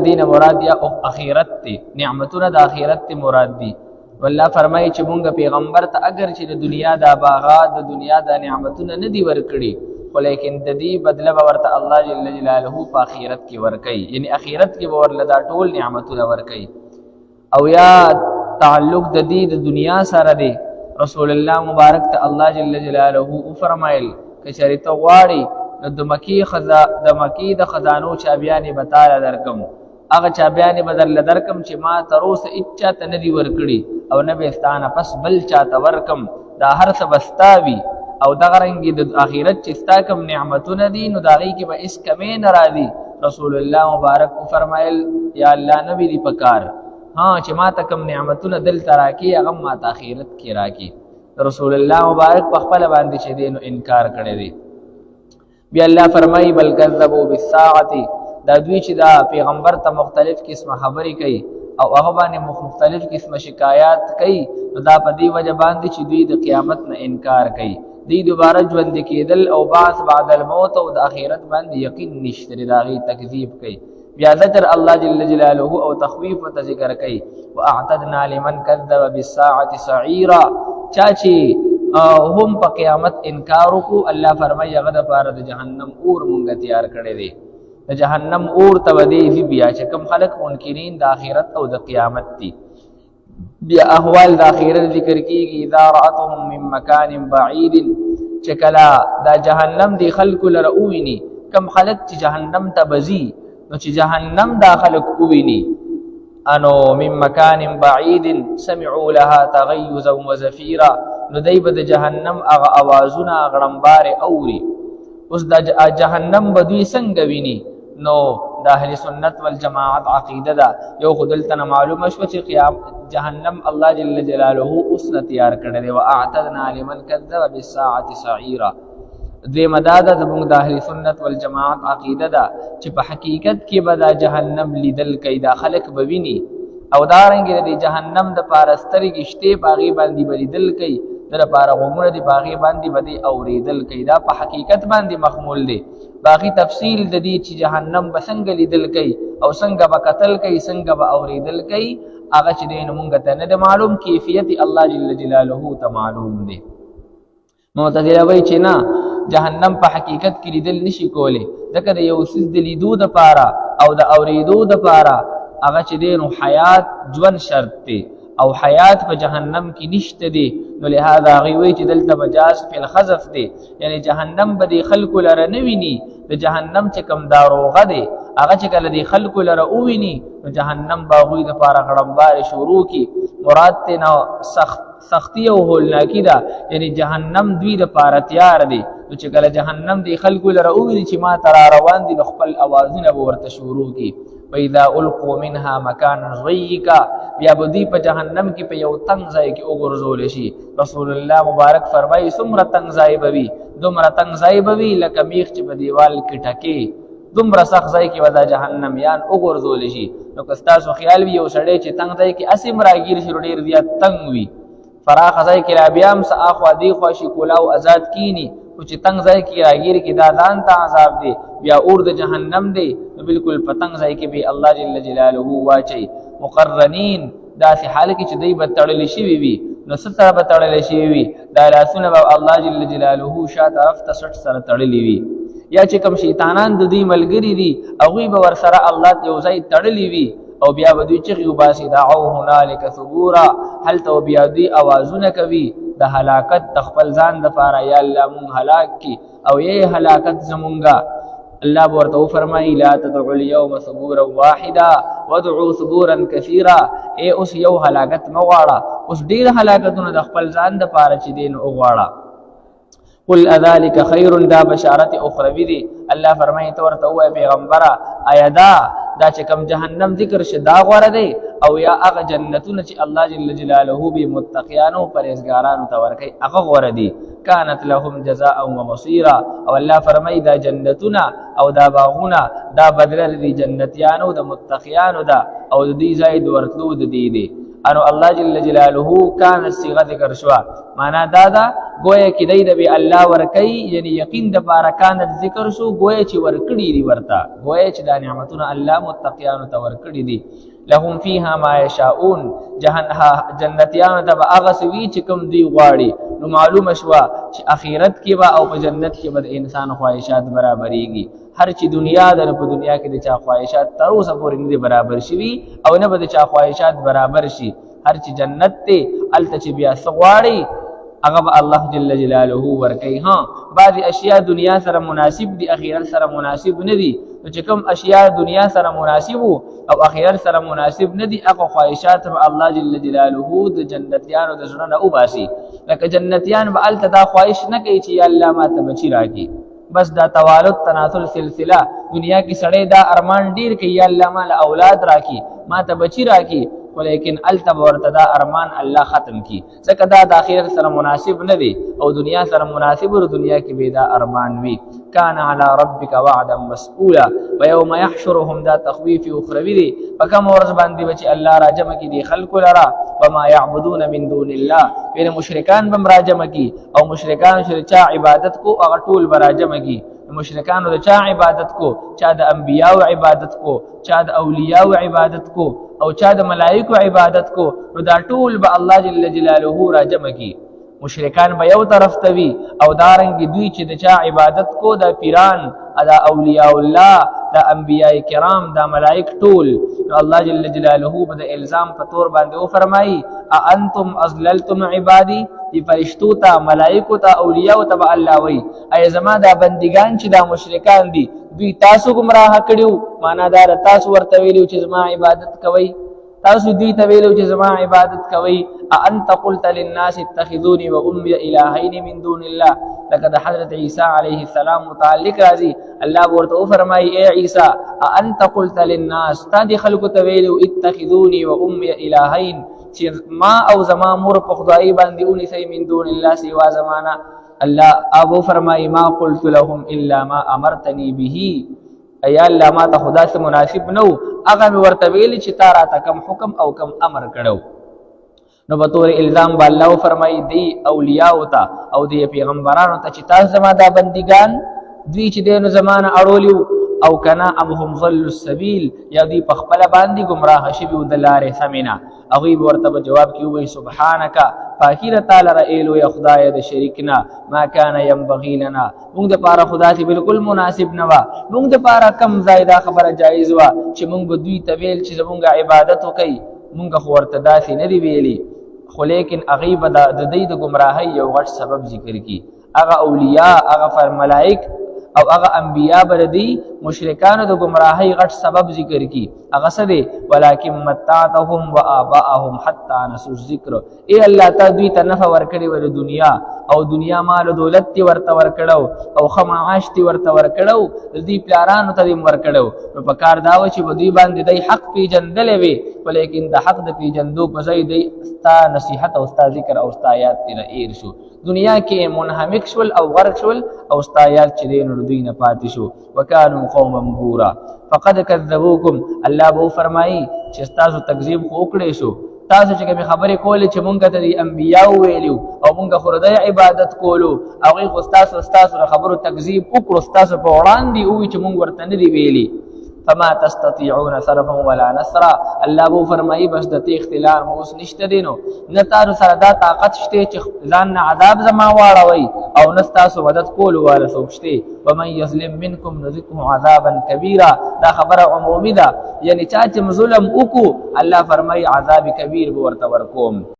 دین مراد یا اخرت ته نعمتونه د اخرت ته مراد دي والله فرمایي چې مونږ پیغمبر ته اگر چې د دنیا د باغات د دنیا د نعمتونه نه دی ورکړي خو لیکن د دې بدله ورته الله جل جلاله په اخرت کې ورکړي یعنی اخرت کې ورله دا ټول نعمتونه ورکړي او یا تعلق د دې د دنیا سره دی رسول الله مبارک ته الله جل جلاله فرمایل چې شریته غواړي د مکی د خزانو چابیانې بتاله درکم هغه چابیانې بدل درکم چې ما تر اوسه اچا ته ندی ورکړي او نه به ستانه پس بل چاته ورکم دا هر څه بستاوي او دغه رنګ د اخرت چې ستا کوم نعمتونه دي نو دا غي کې به اس کمې نه راځي رسول الله مبارک فرمایل یا الله نبی دی پکار ها چې ما ته کوم نعمتونه دل تراکی هغه ما ته اخرت کې راکی رسول الله مبارک په خپل باندې چې دین انکار کړی دی بیا الله فرمایي بل کذبوا بالساعه دا دوی چې دا پیغمبر ته مختلف قسمه خبرې کوي او هغه باندې مختلف قسمه شکایات کوي نو دا په دې وجه باندې چې دوی د قیامت نه انکار کوي دوی دوباره ژوند کېدل او بعث بعد الموت او د اخرت باندې یقین نشته داغي تکذیب کوي بیا ذکر الله جل جلاله او تخویف او ذکر کوي واعتدنا لمن كذب بالساعه سعيرا چاچی هم په قیامت انکار وکړو الله فرمایي هغه د پاره د جهنم اور مونږ تیار کړی دی د جهنم اور ته ودی بیا چې کوم خلق منکرین د آخرت او د قیامت دي بیا احوال د آخرت ذکر کیږي اذا راتهم من مکان بعید چې کلا دا جهنم دی خلق لرؤونی کم خلق چې جهنم ته بزي نو چې جهنم دا خلق اوینی انو من مکان بعید سمعوا لها تغیظا وزفیرا نو دی به د جهنم هغه اوازونه غړمبار اوري اوس د جهنم بدوی څنګه ویني نو د اهل سنت والجماعت عقیده ده یو خدلته معلومه شو چې قیامت جهنم الله جل جلاله اوس تیار کړی دی واعتدنا لمن كذب بالساعه سعيرا دې مداده د موږ د اهل سنت والجماعت عقیده ده چې په حقیقت کې به د جهنم لیدل کیدا خلق بویني او دارنګ د جهنم د پارستري گشته باغی باندې بلیدل کی در پاره غوږونه دی باغی باندې بدی اوریدل کی دا په حقیقت باندې محمول دی باقی تفصیل د دې چې جهنم بسنګ لیدل کی او څنګه به قتل کی څنګه به اوریدل کی هغه چې دین مونږ ته نه معلوم کیفیت الله جل جلاله ته معلوم دی معتزله وایي چې نه جهنم په حقیقت کې لیدل نشي کولی ځکه د یو څه د لیدو د پاره او د اوریدو د پاره هغه چې دین حیات ژوند شرط دی او حیات په جهنم کې نشته دی نو لهدا غوي چې دلته مجاز په الخذف دی یعنی جهنم به د خلق لره نه ویني د جهنم چې کم داروغه دی هغه چې کله د خلق لره ویني نو جهنم باغوي د پاره غړمبار شروع کی مراد ته نو سختی او هولناکی دا یعنی جهنم دوی د پاره تیار دی چې کله جهنم د خلق لره ویني چې ما تر روان دي خپل اوازونه ورته شروع کی وَإِذَا أُلْقُوا مِنْهَا مَكَانًا ضَيِّقًا بیا بدی په جهنم کې په یو تنگ ځای کې وګرځول شي رسول الله مبارک فرمایي څومره تنگ ځای بوي دومره تنگ ځای بوي لکه میخ چې په دیوال کې ټکي دومره سخت ځای کې ودا جهنم یان وګرځول شي نو که تاسو خیال وي یو سړی چې تنگ ځای کې اسیم راګیر شي ډیر زیات تنگ وي فراخ ځای کې را بیام سه اخوا دی خوشي کولاو آزاد کینی او چې تنگ ځای کې راګیر کې دا ځان ته عذاب دی بیا اور د جهنم دی بالکل پتنګ ځای کې به الله جل جلاله واچي مقرنین دا سه حال کې چې دی بتړل شي وي نو ستره بتړل شي وي دا لاسونه به الله جل جلاله شا طرف ته سټ سره تړلې وي یا چې کوم شیطانان د دې ملګری دي هغه به ور سره الله یو ځای تړلې وي او بیا به دوی چې وباسي دعو هنالک ثبورا هل تو بیا دوی اوازونه کوي د هلاکت تخپل ځان د پاره یا الله مون هلاک کی او یې هلاکت زمونږه الله ورته فرمایي لا تدعوا اليوم ثبورا واحدا وادعوا ثبورا كثيرا اے اوس یو هلاکت مغواړه اوس ډیر هلاکتونه د خپل ځان د پاره چې دین وغواړه قل اذلك خير دا بشارت اخروی دی الله فرمایي تو ورته وای پیغمبره آیا دا چې کوم جهنم ذکر شه دا غوړه دی او یا هغه جنتونه چې الله جل جلاله به متقیانو پرهیزګارانو ته ورکي هغه غوړه دی كانت لهم جزاء ومصيرا او الله فرمایي دا جنتونه او دا باغونه دا بدل دي جنتیانو د متقیانو دا او د دې زائد ورتلو د دې دی انو الله جل جلاله کان صيغه ذکر شو معنا دا گویا کې دی د به الله ورکي یعنی یقین د پاره کان ذکر شو گویا چې ورکړي دی ورته گویا چې دا نعمتونه الله متقیانو ته ورکړي دي لهم فيها ما يشاءون جنتیانو ته هغه سوي چې کوم دی غواړي نو معلومه شوه چې اخرت کې به او په جنت کې به انسان خواهشات برابرېږي هر چې دنیا ده په دنیا کې د چا خواهشات تر اوسه پورې نه دي برابر شوي او نه به د چا خواهشات برابر شي هر چې جنت ته الته چې بیا څه غواړي هغه به الله جل جلاله ورکوي ها بعضې اشیاء دنیا سره مناسب دي اخرت سره مناسب نه دي نو چې کوم اشیاء دنیا سره مناسب او اخرت سره مناسب نه دي هغه خواهشات به الله جل جلاله د جنتیانو د زړه نه وباسي لکه جنتیان به هلته دا خواهش نه کوي چې یا الله ماته بچي راکړي بس دا توالد تناسل سلسله دنیا کې سړی دا ارمان ډیر کوي یا الله مال اولاد راکړي ماته بچي راکړي ولیکن التب ورتدا ارمان الله ختم کی ځکه دا د آخرت سره مناسب نه دی او دنیا سره مناسب ور دنیا کې به دا ارمان وی کان علی ربک وعدا مسئولا ويوم يحشرهم دا تخویف اخروی دی فکم ورځ باندې بچ الله راجم کی دی خلق لرا وما يعبدون من دون الله وین مشرکان بم راجم کی او مشرکان شرچا عبادت کو هغه ټول براجم کی مشرکانو د چا عبادت کو چا د انبیاء عبادت کو چا د اولیاء عبادت کو او چا د ملائکو عبادت کو نو دا ټول به الله جل جلاله را جمع کی مشرکان به یو طرف ته وي او دارنګ دوی چې د چا عبادت کو د پیران دا اولیاء الله دا انبیاء کرام دا ملائک ټول نو الله جل جلاله به د الزام په تور باندې و فرمایي انتم اضللتم عبادی دی فرشتو ته ملائکو ته اولیاء ته الله وی ای زما دا بندگان چې دا مشرکان دي دوی تاسو گمراه کړیو معنا دا تاسو ورته ویلو چې زما عبادت کوي تاسو دوی ته ویلو چې زما عبادت کوي انت قلت للناس اتخذوني وامي الهين من دون الله لقد حضرت عیسی علیه السلام متعلق راځي الله ورته فرمایي اے عیسی انت قلت للناس تا دي خلق ته ویلو اتخذوني وامي الهين چې ما او زما مور په خدای باندې اونې من دون الله سوا زمانہ الله ابو فرمای ما قلت لهم الا ما امرتني به اي الله ما ته خدا سره مناسب نو هغه ورته ویل چې تا را ته کم حکم او کم امر کړو نو په تور الزام به الله فرمای دی اولیاء او دی پیغمبرانو ته چې تاسو زما دا بندگان دوی چې دینو زمانہ اړولیو او کنا ام هم ضل السبيل یا دی په خپل باندې گمراه شوی د لارې سمینا هغه ورته جواب کیوي سبحانك فاکر تعالی رایلو یا خدای د شریکنا ما کان ينبغي لنا موږ د پاره خدا ته بالکل مناسب نه وا موږ د پاره کم زائده خبره جایز وا چې موږ دوی ته ویل چې موږ عبادت وکي موږ خو ورته داسې نه دی ویلي خو لیکن غیب د دې د گمراهی یو غټ سبب ذکر کی هغه اولیاء هغه ملائک او هغه انبیاء بردی مشرکانو د گمراهی غټ سبب ذکر کی هغه څه دی ولکن متعتهم وآباءهم حتى نسوا الذکر ای الله تا دوی ته نفع ورکړي ول دنیا او دنیا مال دولت ورته ورکړو او خمعاش ورته ورکړو دوی پلارانو ته ورکړو نو په کار داو چې دوی باندې د حق پیجندل وي ولیکن د حق د پیجندو په ځای دی ستا نصیحت او ستا ذکر او ستا آیات تیر ایر شو دنیا کې منهمک شول او غرق شول او ستا آیات چې دین دوی نه پاتې شو وکانو قوما بورا فقد كذبوكم الله بو فرمایي چې تاسو تکذیب وکړې شو تاسو چې کوم خبرې کولې چې مونږ ته د انبیاء ویلو او مونږ خورده عبادت کولو او غي تاسو خبرو تکذیب وکړو تاسو په وړاندې او چې مونږ ورته نه دی ویلي فما تستطيعون صرفا ولا نصرا الله بو فرمایي بس د اختلال موس نشته دینو نه تاسو سره دا طاقت شته چې ځان نه عذاب زما واړوي او نه تاسو مدد کولو ولا سوچته ومن يظلم منكم نذقه عذابا كبيرا دا خبره عمومي ده یعنی چا چې ظلم وکړو الله فرمایي عذاب کبیر به ورته ورکوم